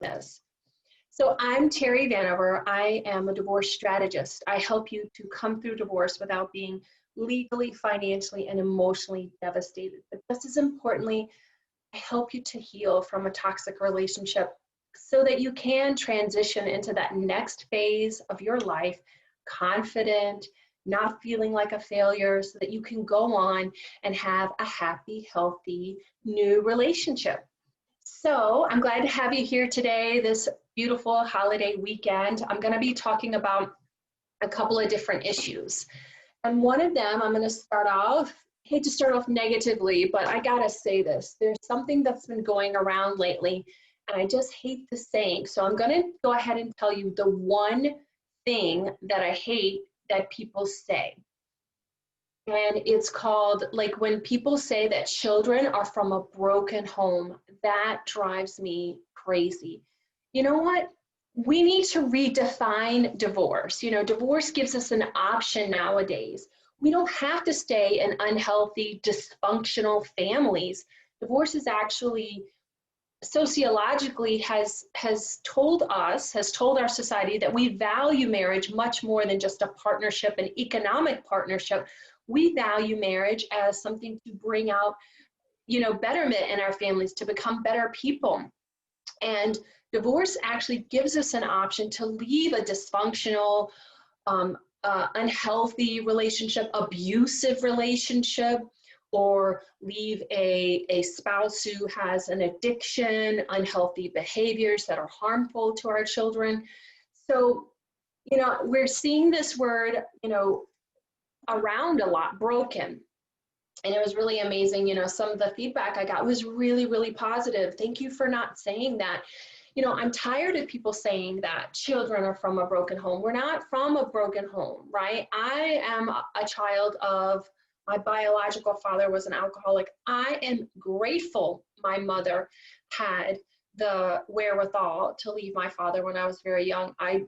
this. So I'm Terry Vanover. I am a divorce strategist. I help you to come through divorce without being legally, financially, and emotionally devastated. But just as importantly, I help you to heal from a toxic relationship so that you can transition into that next phase of your life confident, not feeling like a failure, so that you can go on and have a happy, healthy, new relationship. So I'm glad to have you here today, this beautiful holiday weekend. I'm going to be talking about a couple of different issues. And one of them, I'm going to start off, I hate to start off negatively, but I got to say this. There's something that's been going around lately, and I just hate the saying. So I'm going to go ahead and tell you the one thing that I hate that people say. And it's called, like, when people say that children are from a broken home, that drives me crazy. You know what? We need to redefine divorce. You know, divorce gives us an option nowadays. We don't have to stay in unhealthy, dysfunctional families. Divorce is actually sociologically has told our society that we value marriage much more than just a partnership, an economic partnership. We value marriage as something to bring out, you know, betterment in our families, to become better people. And divorce actually gives us an option to leave a dysfunctional, unhealthy relationship, abusive relationship, or leave a spouse who has an addiction, unhealthy behaviors that are harmful to our children. So, you know, we're seeing this word, you know, around a lot, broken. And it was really amazing. You know, some of the feedback I got was really, really positive. Thank you for not saying that. You know, I'm tired of people saying that children are from a broken home. We're not from a broken home, right? I am a child of, my biological father was an alcoholic. I am grateful my mother had the wherewithal to leave my father when I was very young. I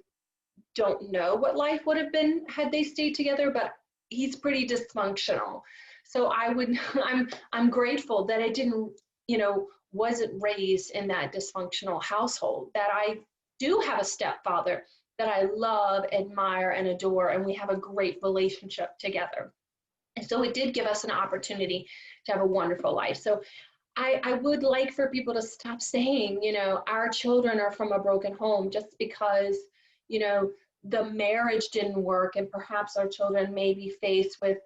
don't know what life would have been had they stayed together, but he's pretty dysfunctional. So I'm grateful that I didn't, you know, wasn't raised in that dysfunctional household, that I do have a stepfather that I love, admire, and adore, and we have a great relationship together. And so it did give us an opportunity to have a wonderful life. So I would like for people to stop saying, you know, our children are from a broken home just because, you know, the marriage didn't work, and perhaps our children may be faced with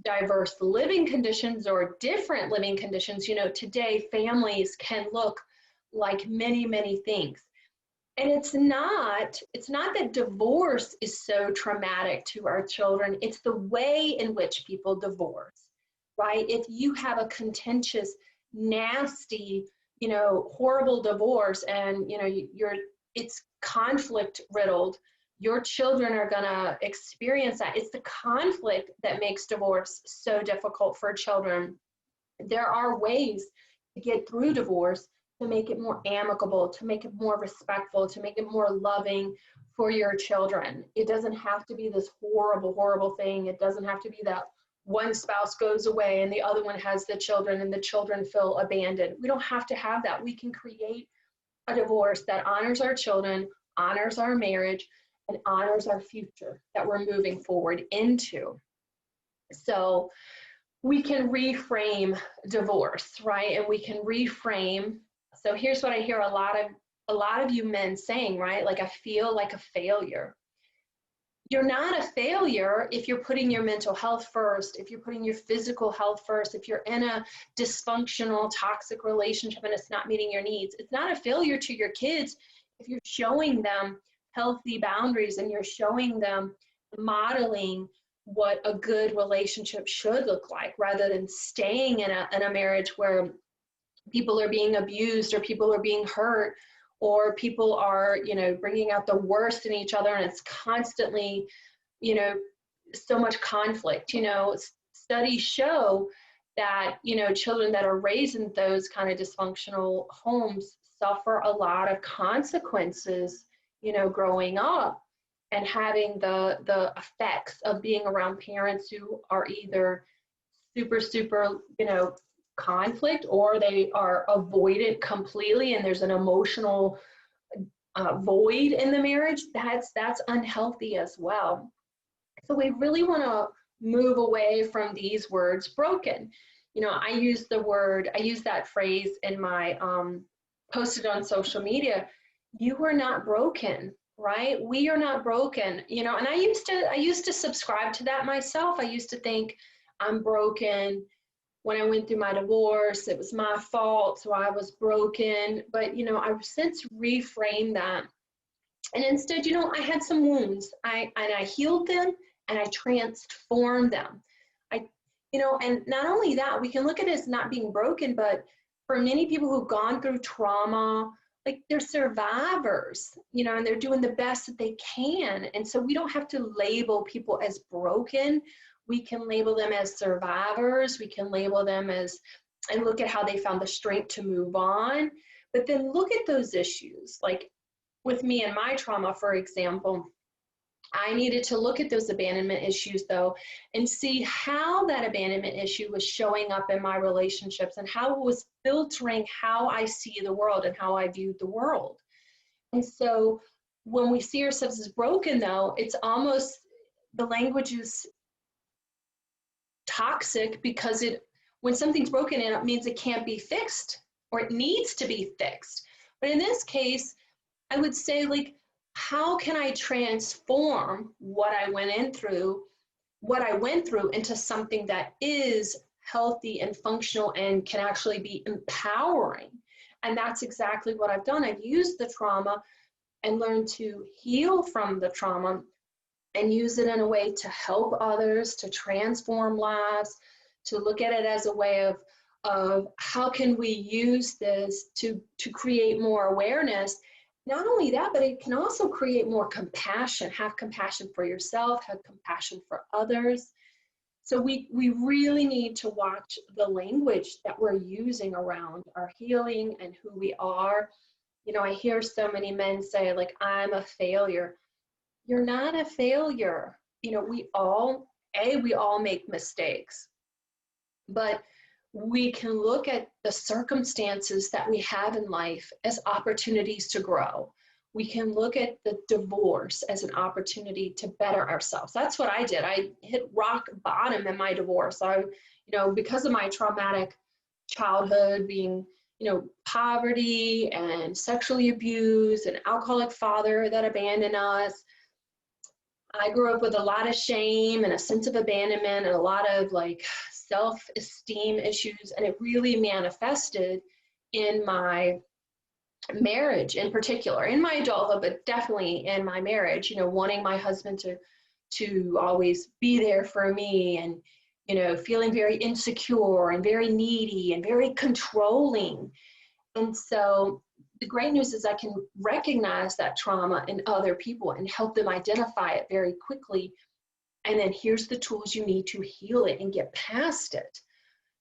diverse living conditions or different living conditions. You know, today families can look like many, many things. And it's not that divorce is so traumatic to our children. It's the way in which people divorce, right? If you have a contentious, nasty, you know, horrible divorce, and, you know, it's conflict riddled, your children are gonna experience that. It's the conflict that makes divorce so difficult for children. There are ways to get through divorce, to make it more amicable, to make it more respectful, to make it more loving for your children. It doesn't have to be this horrible, horrible thing. It doesn't have to be that one spouse goes away and the other one has the children and the children feel abandoned. We don't have to have that. We can create a divorce that honors our children, honors our marriage, and honors our future that we're moving forward into. So we can reframe divorce, right? And we can reframe. So here's what I hear a lot of you men saying, right? Like, I feel like a failure. You're not a failure if you're putting your mental health first, if you're putting your physical health first, if you're in a dysfunctional, toxic relationship and it's not meeting your needs. It's not a failure to your kids if you're showing them healthy boundaries and you're showing them, modeling what a good relationship should look like, rather than staying in a marriage where people are being abused or people are being hurt, or people are, you know, bringing out the worst in each other, and it's constantly, you know, so much conflict. You know, studies show that, you know, children that are raised in those kind of dysfunctional homes suffer a lot of consequences, you know, growing up, and having the effects of being around parents who are either super, you know, conflict, or they are avoidant completely and there's an emotional void in the marriage, that's unhealthy as well. So we really want to move away from these words broken. You know, I use that phrase in my posted on social media. You are not broken, right? We are not broken. You know, and I used to subscribe to that myself. I used to think I'm broken. When I went through my divorce, it was my fault, so I was broken. But you know, I've since reframed that, and instead, you know, I had some wounds. I healed them and I transformed them. I, you know, and not only that, we can look at it as not being broken, but for many people who've gone through trauma, like they're survivors, you know, and they're doing the best that they can. And so we don't have to label people as broken. We can label them as survivors. We can label them as, and look at how they found the strength to move on. But then look at those issues. Like with me and my trauma, for example, I needed to look at those abandonment issues though and see how that abandonment issue was showing up in my relationships and how it was filtering how I see the world and how I viewed the world. And so when we see ourselves as broken though, it's almost, the language is toxic because when something's broken, it means it can't be fixed or it needs to be fixed. But in this case, I would say, like, how can I transform what I went through into something that is healthy and functional and can actually be empowering? And that's exactly what I've done. I've used the trauma and learned to heal from the trauma and use it in a way to help others, to transform lives, to look at it as a way of how can we use this to create more awareness. Not only that, but it can also create more compassion. Have compassion for yourself, have compassion for others. So we really need to watch the language that we're using around our healing and who we are. You know, I hear so many men say, like, I'm a failure. You're not a failure. You know, we all make mistakes, but we can look at the circumstances that we have in life as opportunities to grow. We can look at the divorce as an opportunity to better ourselves. That's what I did. I hit rock bottom in my divorce. Because of my traumatic childhood, being, poverty and sexually abused, an alcoholic father that abandoned us, I grew up with a lot of shame and a sense of abandonment and a lot of like self-esteem issues. And it really manifested in my marriage in particular, in my adulthood, but definitely in my marriage, wanting my husband to always be there for me, and, feeling very insecure and very needy and very controlling. And so the great news is I can recognize that trauma in other people and help them identify it very quickly. And then here's the tools you need to heal it and get past it.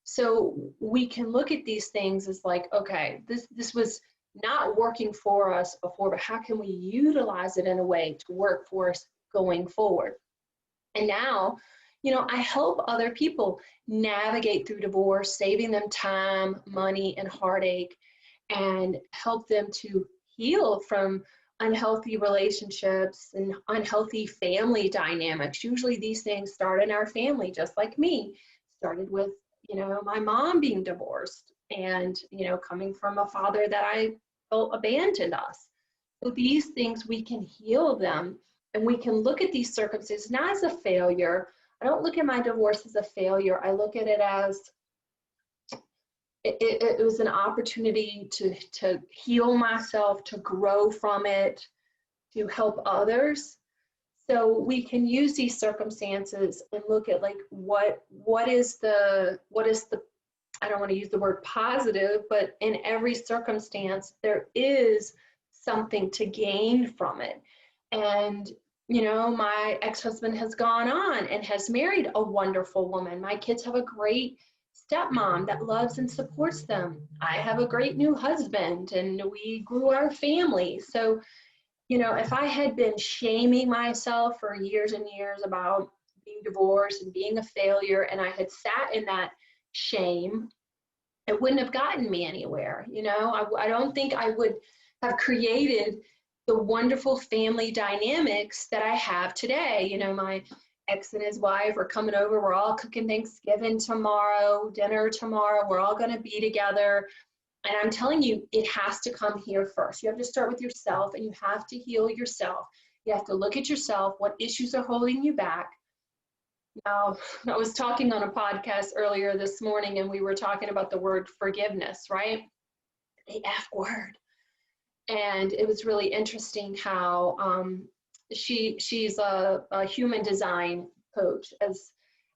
So we can look at these things as like, okay, this was not working for us before, but how can we utilize it in a way to work for us going forward? And now, I help other people navigate through divorce, saving them time, money, and heartache, and help them to heal from unhealthy relationships and unhealthy family dynamics. Usually these things start in our family, just like me. Started with, my mom being divorced and, coming from a father that I felt abandoned us. So these things, we can heal them, and we can look at these circumstances not as a failure. I don't look at my divorce as a failure. I look at it as it was an opportunity to heal myself, to grow from it, to help others. So we can use these circumstances and look at like what is the I don't want to use the word positive, but in every circumstance there is something to gain from it. And my ex-husband has gone on and has married a wonderful woman. My kids have a great stepmom that loves and supports them. I have a great new husband, and we grew our family. So, if I had been shaming myself for years and years about being divorced and being a failure, and I had sat in that shame, it wouldn't have gotten me anywhere. You know, I don't think I would have created the wonderful family dynamics that I have today. You know, my ex and his wife are coming over. We're all cooking Thanksgiving tomorrow, dinner tomorrow. We're all going to be together. And I'm telling you, it has to come here first. You have to start with yourself, and you have to heal yourself. You have to look at yourself, what issues are holding you back. Now, I was talking on a podcast earlier this morning, and we were talking about the word forgiveness, right? The F word. And it was really interesting how she's a human design coach,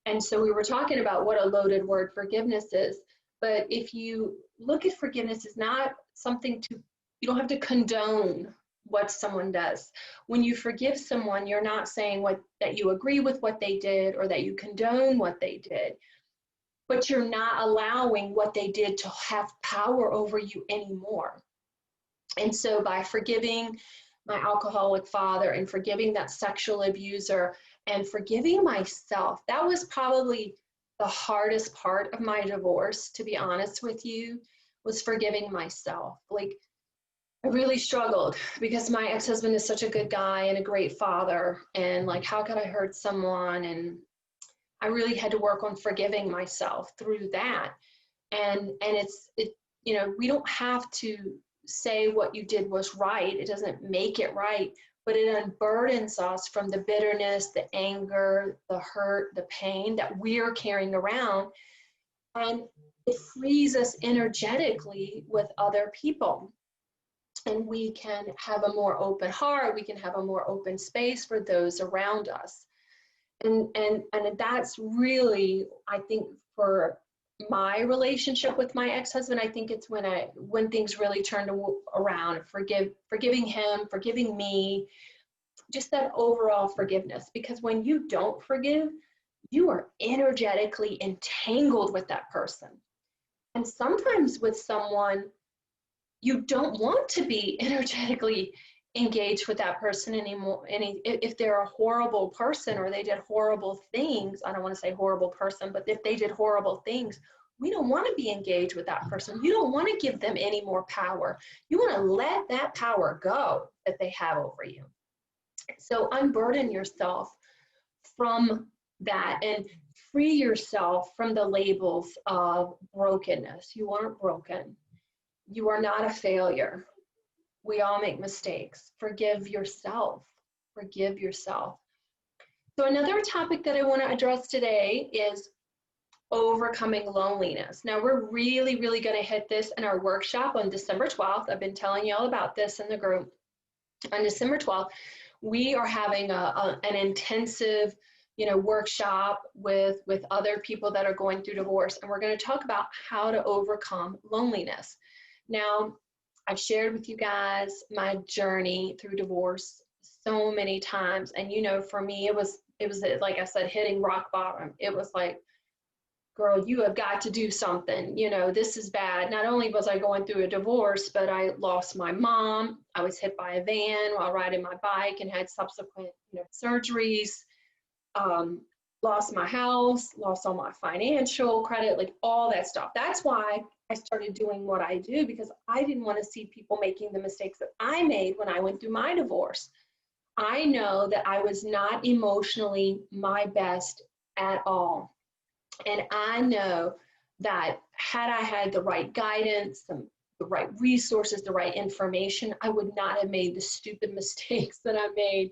and so we were talking about what a loaded word forgiveness is. But if you look at forgiveness, it's not something you don't have to condone what someone does. When you forgive someone, you're not saying that you agree with what they did or that you condone what they did, but you're not allowing what they did to have power over you anymore. And so by forgiving my alcoholic father and forgiving that sexual abuser and forgiving myself, that was probably the hardest part of my divorce, to be honest with you, was forgiving myself. Like, I really struggled because my ex-husband is such a good guy and a great father. And like, how could I hurt someone? And I really had to work on forgiving myself through that. And you know, we don't have to say what you did was right. It doesn't make it right, but it unburdens us from the bitterness, the anger, the hurt, the pain that we're carrying around. And it frees us energetically with other people. And we can have a more open heart. We can have a more open space for those around us. And that's really, I think, for my relationship with my ex-husband, I think it's when things really turned around, forgiving him, forgiving me, just that overall forgiveness. Because when you don't forgive, you are energetically entangled with that person. And sometimes with someone, you don't want to be energetically engaged with that person anymore. If they're a horrible person or they did horrible things, I don't want to say horrible person, but if they did horrible things, we don't want to be engaged with that person. You don't want to give them any more power. You want to let that power go that they have over you. So unburden yourself from that and free yourself from the labels of brokenness. You aren't broken. You are not a failure. We all make mistakes. Forgive yourself. Forgive yourself. So another topic that I want to address today is overcoming loneliness. Now, we're really, really going to hit this in our workshop on December 12th. I've been telling you all about this in the group. On December 12th, we are having an intensive, workshop with other people that are going through divorce, and we're going to talk about how to overcome loneliness. Now, I've shared with you guys my journey through divorce so many times. And, for me, it was like I said, hitting rock bottom. It was like, girl, you have got to do something. This is bad. Not only was I going through a divorce, but I lost my mom. I was hit by a van while riding my bike and had subsequent, surgeries, lost my house, lost all my financial credit, like all that stuff. That's why I started doing what I do, because I didn't want to see people making the mistakes that I made when I went through my divorce. I know that I was not emotionally my best at all. And I know that had I had the right guidance, the right resources, the right information, I would not have made the stupid mistakes that I made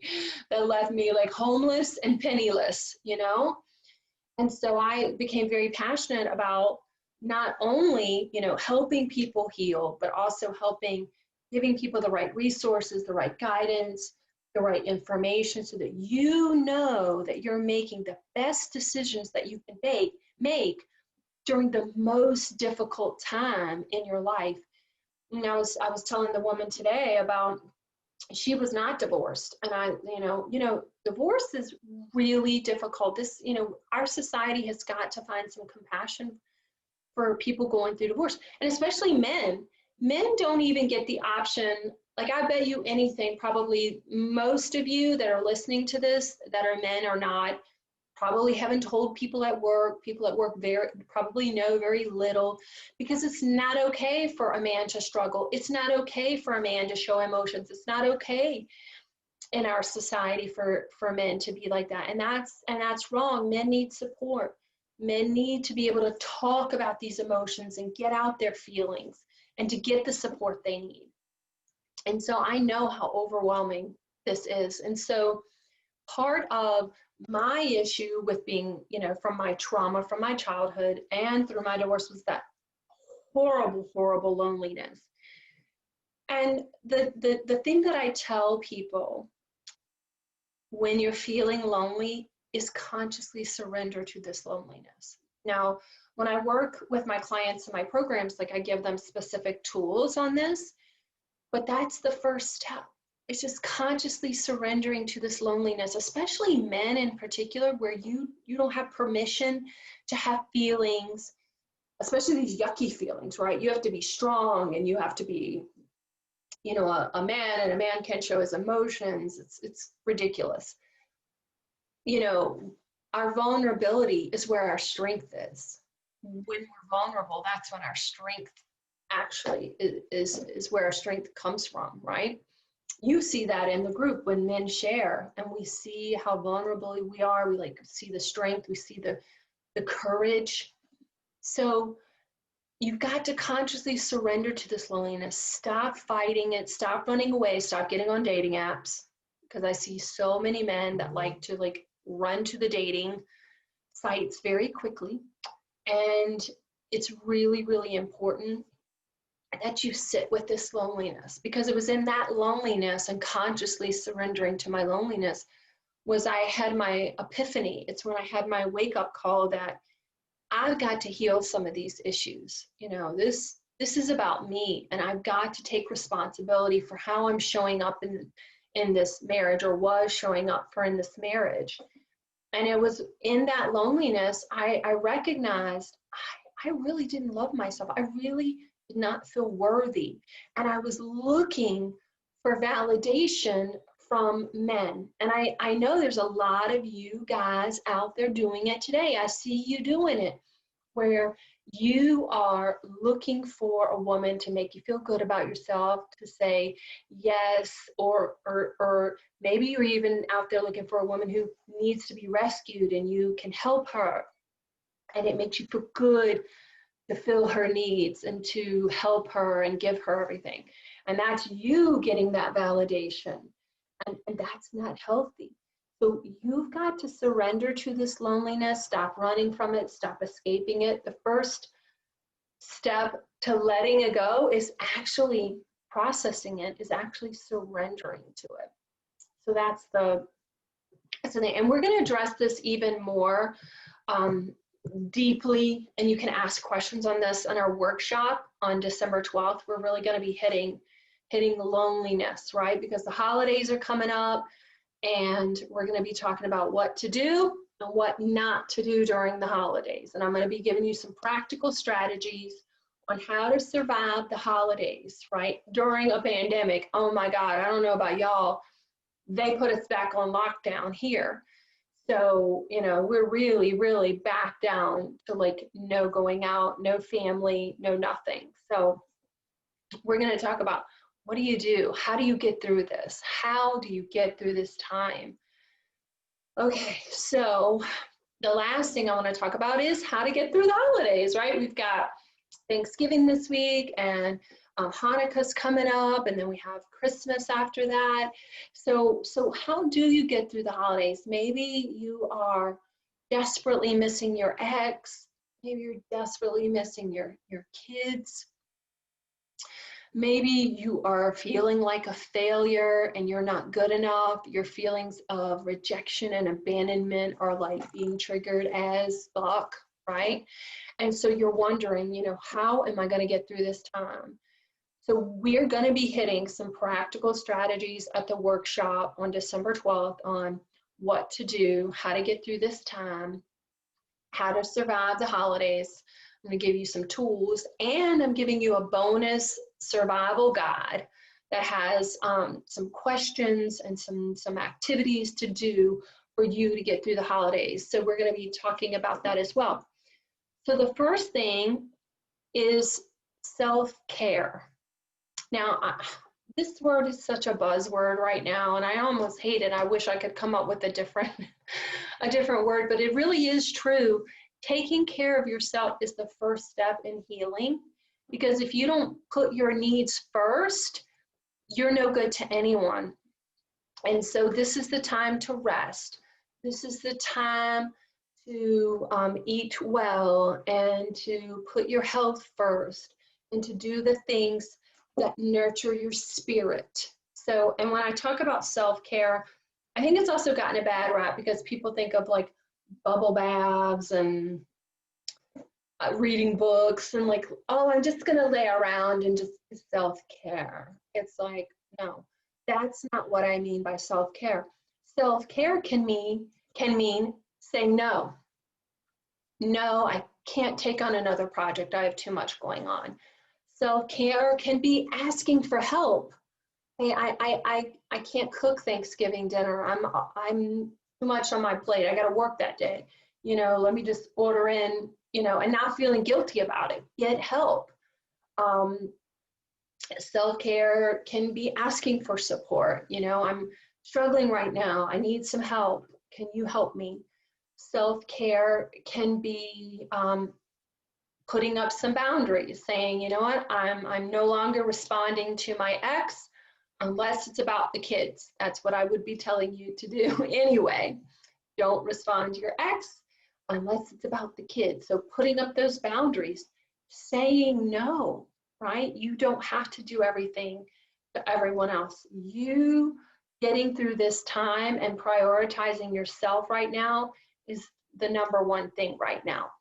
that left me like homeless and penniless, And so I became very passionate about not only, helping people heal, but also giving people the right resources, the right guidance, the right information, so that that you're making the best decisions that you can make during the most difficult time in your life. And I was telling the woman today about, she was not divorced, and divorce is really difficult. This, our society has got to find some compassion for people going through divorce, and especially men. Men don't even get the option. Like, I bet you anything, probably most of you that are listening to this that are men are not probably haven't told people at work probably know very little, because it's not okay for a man to struggle. It's not okay for a man to show emotions. It's not okay in our society for men to be like that. And that's wrong. Men need support. Men need to be able to talk about these emotions and get out their feelings and to get the support they need. And so I know how overwhelming this is. And so part of my issue with being, from my trauma, from my childhood and through my divorce, was that horrible, horrible loneliness. And the thing that I tell people when you're feeling lonely is consciously surrender to this loneliness. Now, when I work with my clients in my programs, like I give them specific tools on this, but that's the first step. It's just consciously surrendering to this loneliness, especially men in particular, where you don't have permission to have feelings, especially these yucky feelings, right? You have to be strong, and you have to be, a man, and a man can't show his emotions. It's ridiculous. Our vulnerability is where our strength is. When we're vulnerable, that's when our strength actually is where our strength comes from, right? You see that in the group when men share, and we see how vulnerable we are. We see the strength, we see the courage. So you've got to consciously surrender to this loneliness. Stop fighting it, stop running away, stop getting on dating apps, because I see so many men that like to run to the dating sites very quickly. And it's really, really important that you sit with this loneliness, because it was in that loneliness and consciously surrendering to my loneliness was I had my epiphany. It's when I had my wake up call that I've got to heal some of these issues. This is about me, and I've got to take responsibility for how I'm showing up in this marriage, or was showing up for in this marriage. And it was in that loneliness, I recognized I really didn't love myself. I really did not feel worthy. And I was looking for validation from men. And I know there's a lot of you guys out there doing it today. I see you doing it, where you are looking for a woman to make you feel good about yourself, to say yes, or maybe you're even out there looking for a woman who needs to be rescued, and you can help her, and it makes you feel good to fill her needs and to help her and give her everything. And that's you getting that validation, and that's not healthy. So you've got to surrender to this loneliness, stop running from it, stop escaping it. The first step to letting it go is actually processing it, is actually surrendering to it. So that's the thing. And we're going to address this even more deeply, and you can ask questions on this in our workshop on December 12th. We're really going to be hitting loneliness, right? Because the holidays are coming up, and we're going to be talking about what to do and what not to do during the holidays. And I'm going to be giving you some practical strategies on how to survive the holidays, right? During a pandemic. Oh my God, I don't know about y'all. They put us back on lockdown here. So, we're really, really back down to no going out, no family, no nothing. So we're going to talk about, what do you do? How do you get through this? How do you get through this time? Okay, so the last thing I want to talk about is how to get through the holidays, right? We've got Thanksgiving this week, and Hanukkah's coming up, and then we have Christmas after that. So how do you get through the holidays? Maybe you are desperately missing your ex. Maybe you're desperately missing your kids. Maybe you are feeling like a failure and you're not good enough. Your feelings of rejection and abandonment are being triggered as fuck, right? And so you're wondering, how am I going to get through this time? So we're going to be hitting some practical strategies at the workshop on December 12th on what to do, how to get through this time, how to survive the holidays. I'm going to give you some tools, and I'm giving you a bonus survival guide that has some questions and some activities to do for you to get through the holidays. So we're going to be talking about that as well. So the first thing is self-care. Now, this word is such a buzzword right now, and I almost hate it. I wish I could come up with a different word, but it really is true. Taking care of yourself is the first step in healing, because if you don't put your needs first, you're no good to anyone. And so this is the time to rest. This is the time to eat well and to put your health first and to do the things that nurture your spirit. So, and when I talk about self-care, I think it's also gotten a bad rap because people think of like bubble baths and reading books and like, oh, I'm just gonna lay around and just self-care. It's like, no, that's not what I mean by self-care. Self-care can mean saying no. No, I can't take on another project. I have too much going on. Self-care can be asking for help. Hey, I can't cook Thanksgiving dinner. I'm too much on my plate. I got to work that day. You know, let me just order in, you know, and not feeling guilty about it. Get help. Self-care can be asking for support. You know, I'm struggling right now. I need some help. Can you help me? Self-care can be putting up some boundaries, saying, you know what, I'm no longer responding to my ex unless it's about the kids. That's what I would be telling you to do anyway. Don't respond to your ex unless it's about the kids. So putting up those boundaries, saying no, right? You don't have to do everything to everyone else. You getting through this time and prioritizing yourself right now is the number one thing right now.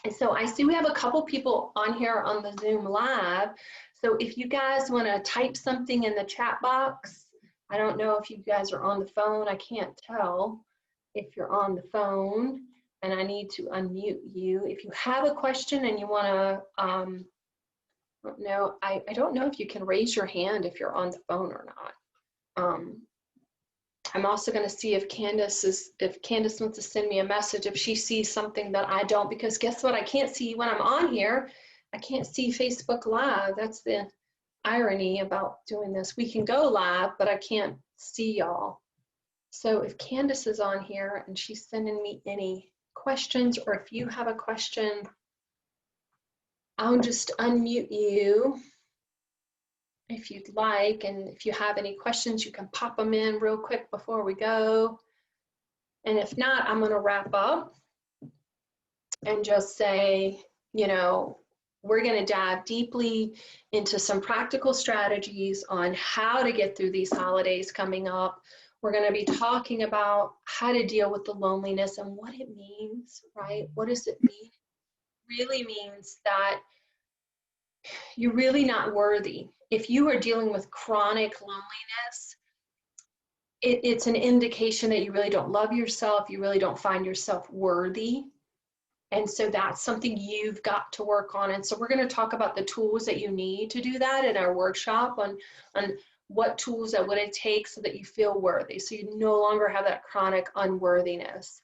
And so I see we have a couple people on here on the Zoom live. So if you guys want to type something in the chat box, I don't know if you guys are on the phone. I can't tell if you're on the phone, and I need to unmute you. If you have a question and you want to, I don't know if you can raise your hand if you're on the phone or not. I'm also going to see if Candace wants to send me a message if she sees something that I don't, because guess what? I can't see when I'm on here. I can't see Facebook Live. That's the irony about doing this. We can go live, but I can't see y'all. So if Candace is on here and she's sending me any questions, or if you have a question, I'll just unmute you if you'd like, and if you have any questions, you can pop them in real quick before we go. And if not, I'm going to wrap up and just say, you know, we're going to dive deeply into some practical strategies on how to get through these holidays coming up. We're going to be talking about how to deal with the loneliness and what it means, right? What does it mean? It really means that you're really not worthy. If you are dealing with chronic loneliness, it's an indication that you really don't love yourself, you really don't find yourself worthy. And so that's something you've got to work on. And so we're going to talk about the tools that you need to do that in our workshop on what tools that would it take so that you feel worthy, so you no longer have that chronic unworthiness.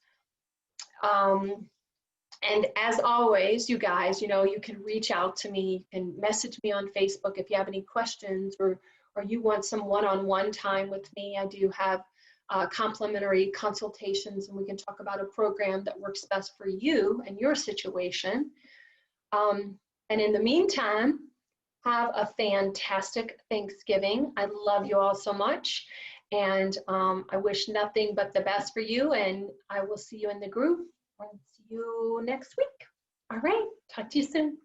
And as always, you guys, you know, you can reach out to me, you can message me on Facebook if you have any questions, or you want some one-on-one time with me. I do have complimentary consultations, and we can talk about a program that works best for you and your situation. And in the meantime, have a fantastic Thanksgiving. I love you all so much, and I wish nothing but the best for you, and I will see you in the group. I'll see you next week. All right, talk to you soon.